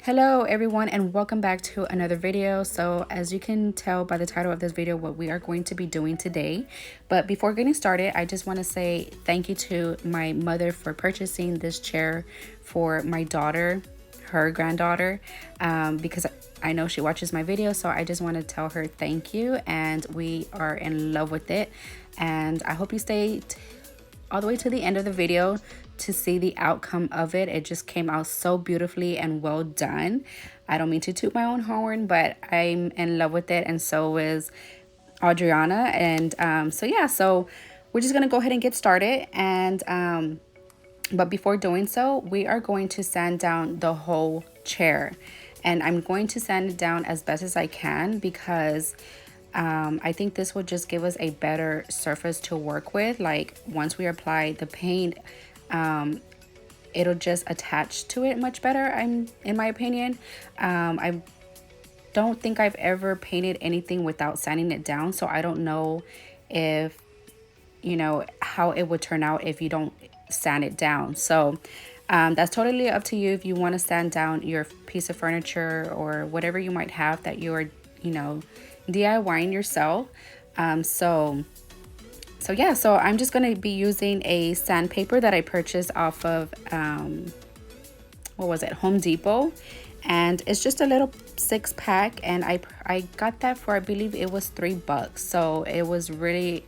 Hello everyone and welcome back to another video. So as you can tell by the title of this video what we are going to be doing today, but before getting started I just want to say thank you to my mother for purchasing this chair for my daughter, her granddaughter, because I know she watches my videos, so I just want to tell her thank you, and we are in love with it, and I hope you stay all the way to the end of the video to see the outcome of it. It just came out so beautifully and well done. I don't mean to toot my own horn, but I'm in love with it, and so is Adriana. And so we're just gonna go ahead and get started. And but before doing so, we are going to sand down the whole chair, and I'm going to sand it down as best as I can because I think this will just give us a better surface to work with. Like once we apply the paint, it'll just attach to it much better, in my opinion. I don't think I've ever painted anything without sanding it down, so I don't know if how it would turn out if you don't sand it down. So that's totally up to you if you want to sand down your piece of furniture or whatever you might have that you are DIYing yourself. So I'm just going to be using a sandpaper that I purchased off of Home Depot, and it's just a little 6-pack, and I got that for, I believe it was $3, so it was really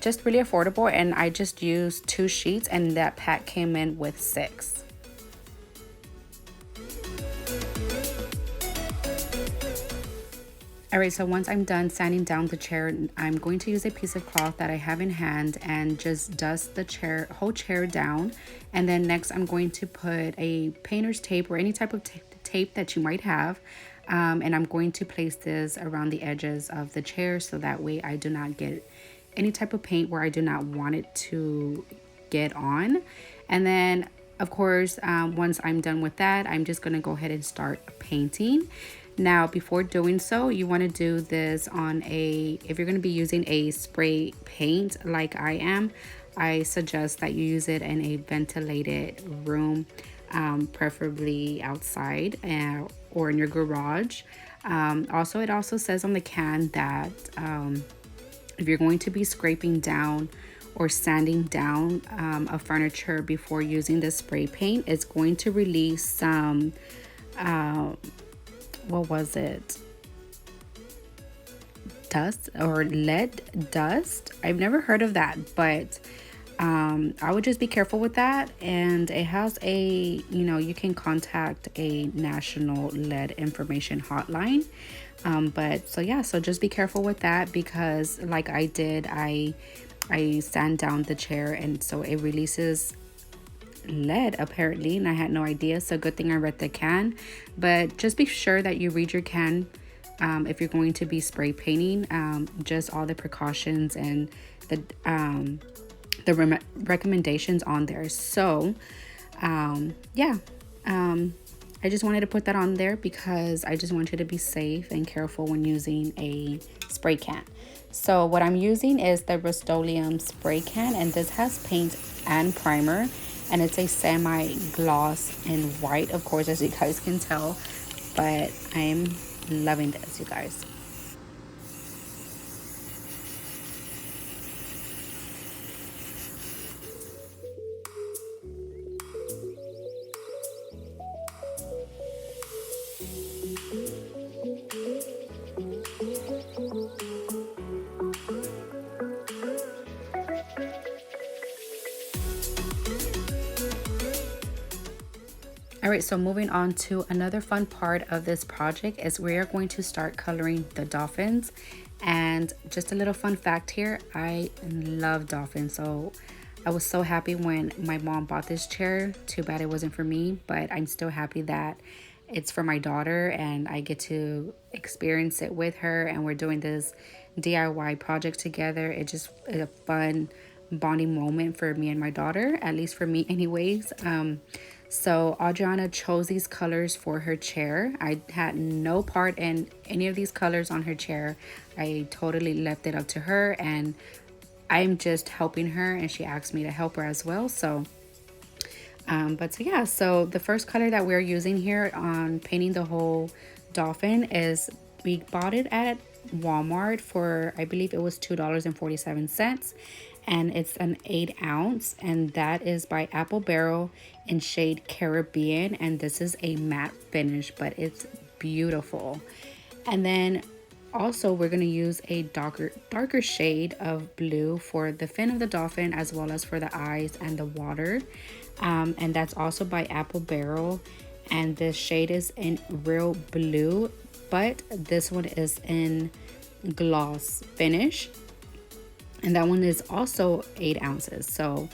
just really affordable, and I just used 2 sheets and that pack came in with 6. Alright, so once I'm done sanding down the chair, I'm going to use a piece of cloth that I have in hand and just dust the whole chair down. And then next I'm going to put a painter's tape or any type of tape that you might have. And I'm going to place this around the edges of the chair so that way I do not get any type of paint where I do not want it to get on. And then of course, once I'm done with that, I'm just going to go ahead and start painting. Now, before doing so, you want to do this on if you're going to be using a spray paint like I am, I suggest that you use it in a ventilated room, preferably outside or in your garage. It also says on the can that if you're going to be scraping down or sanding down a furniture before using the spray paint, it's going to release some dust or lead dust. I've never heard of that, but I would just be careful with that. And it has you can contact a national lead information hotline. So just be careful with that, because like I did, I sand down the chair and so it releases lead apparently, and I had no idea, so good thing I read the can. But just be sure that you read your can if you're going to be spray painting, just all the precautions and the recommendations on there. So I just wanted to put that on there because I just want you to be safe and careful when using a spray can. So what I'm using is the Rust-Oleum spray can, and this has paint and primer, and it's a semi-gloss in white, of course, as you guys can tell, but I'm loving this, you guys. All right, so moving on to another fun part of this project is we are going to start coloring the dolphins. And just a little fun fact here, I love dolphins, so I was so happy when my mom bought this chair. Too bad it wasn't for me, but I'm still happy that it's for my daughter and I get to experience it with her, and we're doing this DIY project together. It just is a fun bonding moment for me and my daughter, at least for me anyways. So Adriana chose these colors for her chair. I had no part in any of these colors on her chair. I totally left it up to her, and I'm just helping her, and she asked me to help her as well. So But so yeah, so the first color that we're using here on painting the whole dolphin is, we bought it at Walmart for, I believe it was $2.47, and it's an 8 ounce, and that is by Apple Barrel in shade Caribbean, and this is a matte finish, but it's beautiful. And then also we're going to use a darker shade of blue for the fin of the dolphin, as well as for the eyes and the water. And that's also by Apple Barrel, and this shade is in real blue, but this one is in gloss finish, and that one is also 8 ounces. So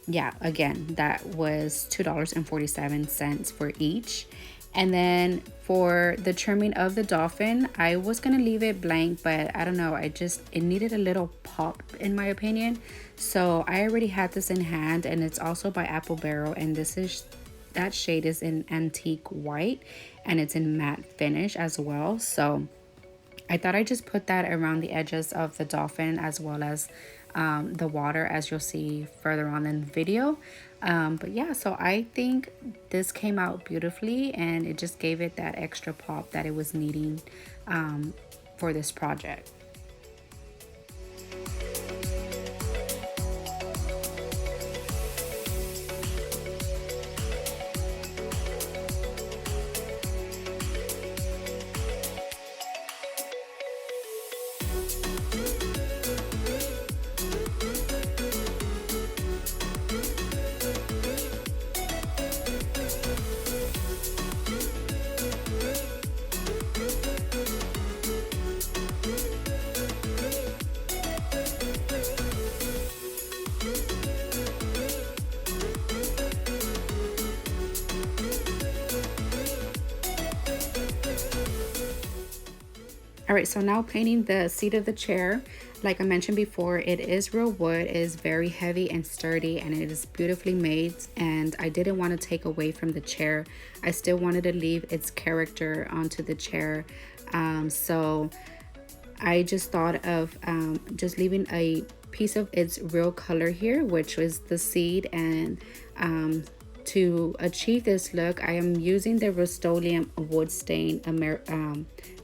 yeah, again, that was $2.47 for each. And then for the trimming of the dolphin, I was gonna leave it blank, but I don't know, it needed a little pop in my opinion. So I already had this in hand, and it's also by Apple Barrel, and that shade is in antique white, and it's in matte finish as well. So I thought I'd just put that around the edges of the dolphin, as well as the water, as you'll see further on in the video. But yeah, so I think this came out beautifully, and it just gave it that extra pop that it was needing for this project. All right, so now painting the seat of the chair. Like I mentioned before, it is real wood, it is very heavy and sturdy, and it is beautifully made, and I didn't want to take away from the chair. I still wanted to leave its character onto the chair. So I just thought of just leaving a piece of its real color here, which was the seed. And to achieve this look, I am using the Rust-Oleum wood stain,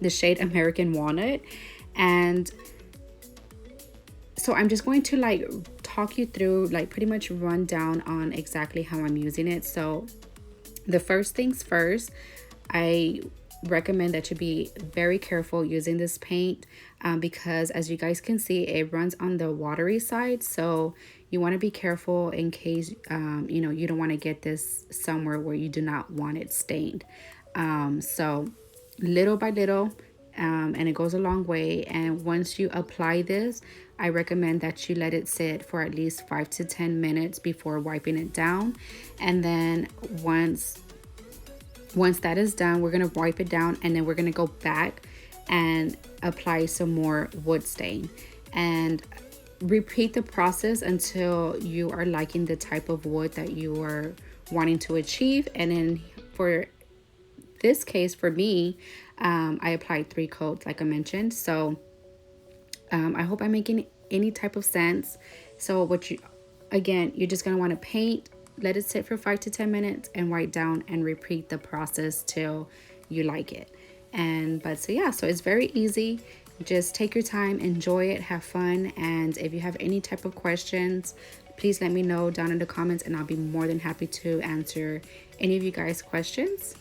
the shade American Walnut. And so I'm just going to like talk you through, like pretty much run down on exactly how I'm using it. So the first things first, I recommend that you be very careful using this paint because as you guys can see, it runs on the watery side. So you want to be careful in case you don't want to get this somewhere where you do not want it stained. So little by little, and it goes a long way. And once you apply this, I recommend that you let it sit for at least 5 to 10 minutes before wiping it down. And then once that is done, we're going to wipe it down, and then we're going to go back and apply some more wood stain, and repeat the process until you are liking the type of wood that you are wanting to achieve. And then for this case, for me, I applied 3 coats like I mentioned. So I hope I'm making any type of sense. So you're just going to want to paint, let it sit for 5 to 10 minutes, and wipe down and repeat the process till you like it. So it's very easy. Just take your time, enjoy it, have fun. And if you have any type of questions, please let me know down in the comments, and I'll be more than happy to answer any of you guys' questions.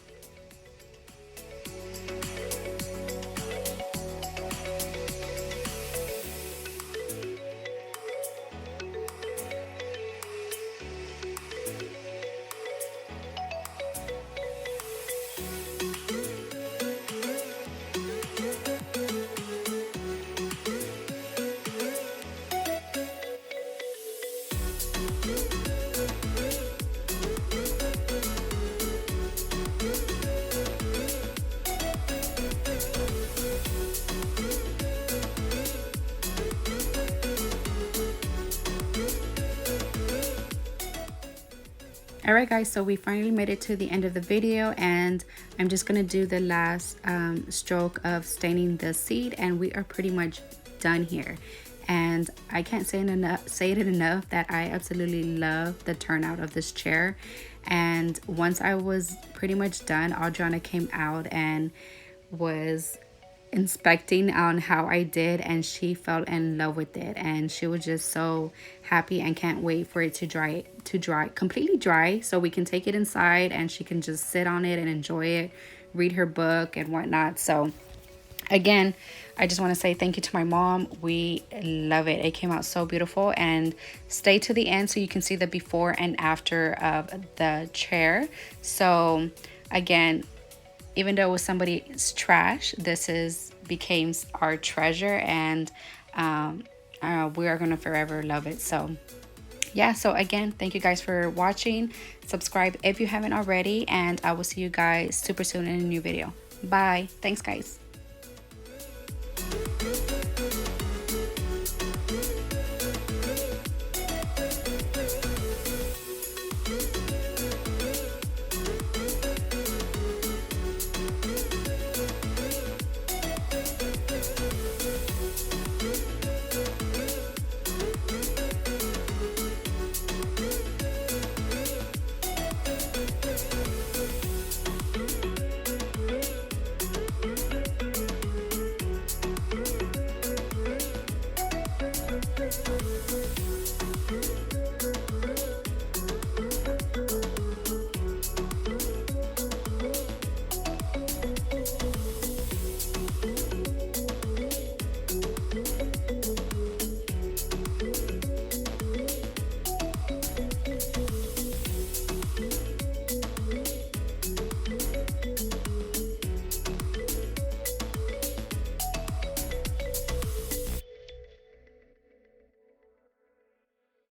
Alright guys, so we finally made it to the end of the video, and I'm just going to do the last stroke of staining the seed, and we are pretty much done here. and I can't say it enough that I absolutely love the turnout of this chair. And once I was pretty much done, Adriana came out and was inspecting on how I did, and she fell in love with it, and she was just so happy and can't wait for it to dry completely dry, so we can take it inside and she can just sit on it and enjoy it, read her book and whatnot. So again, I just want to say thank you to my mom. We love it. It came out so beautiful. And stay to the end so you can see the before and after of the chair. So again, even though it was somebody's trash, became our treasure, and we are gonna forever love it. So yeah, so again, thank you guys for watching. Subscribe if you haven't already, and I will see you guys super soon in a new video. Bye. Thanks, guys.